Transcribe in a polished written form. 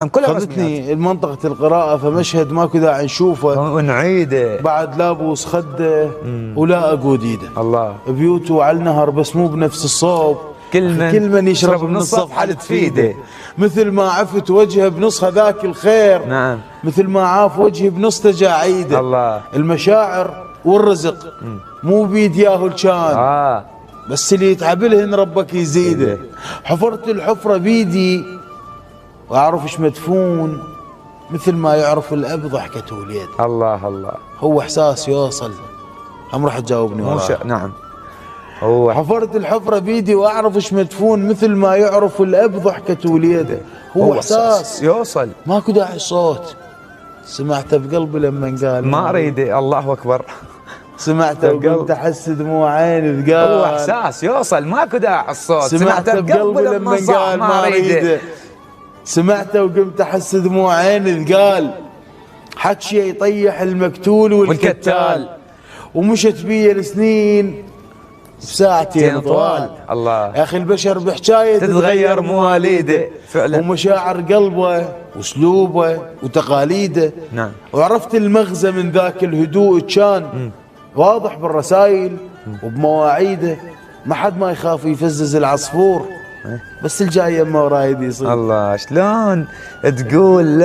كلها خذتني منطقة القراءة، فمشهد ماكو داعي نشوفه ونعيده بعد لا ابوس خده ولا اقود ايده. الله. بيوته على النهر بس مو بنفس الصوب، كل من يشرب من الصفحة اللي تفيده. مثل ما عفت وجهه بنص هذاك الخير، نعم، مثل ما عاف وجهي بنص تجاعيده. الله. المشاعر والرزق مو بيد ياهو كان، بس اللي يتعب لهن ربك يزيده. حفرت الحفرة بيدي واعرف ايش مدفون، مثل ما يعرف الاب ضحكة وليد. الله الله. هو احساس يوصل. هم راح تجاوبني وراه؟ نعم. هو حفرت الحفرة بيدي واعرف ايش مدفون، مثل ما يعرف الاب ضحكة وليده. هو احساس يوصل، ماكو داعي صوت. سمعته بقلبي لما قال ما اريد. الله اكبر. سمعته وقلت احس دموع عيني ثقال. هو احساس يوصل، ماكو داعي الصوت. سمعته بقلبي لما قال ما اريد. سمعته وقمت احس دموع عيني ثقال. حكي يطيح المقتول والكتال، ومشت بي السنين بساعتين طوال. الله يا اخي البشر بحكايه تتغير مواليده فعلا، ومشاعر قلبه واسلوبه وتقاليده. نعم. وعرفت المغزى من ذاك الهدوء كان واضح بالرسائل وبمواعيده. ما حد ما يخاف يفزز العصفور، بس الجاي يمه ورايد يصير. الله شلون تقول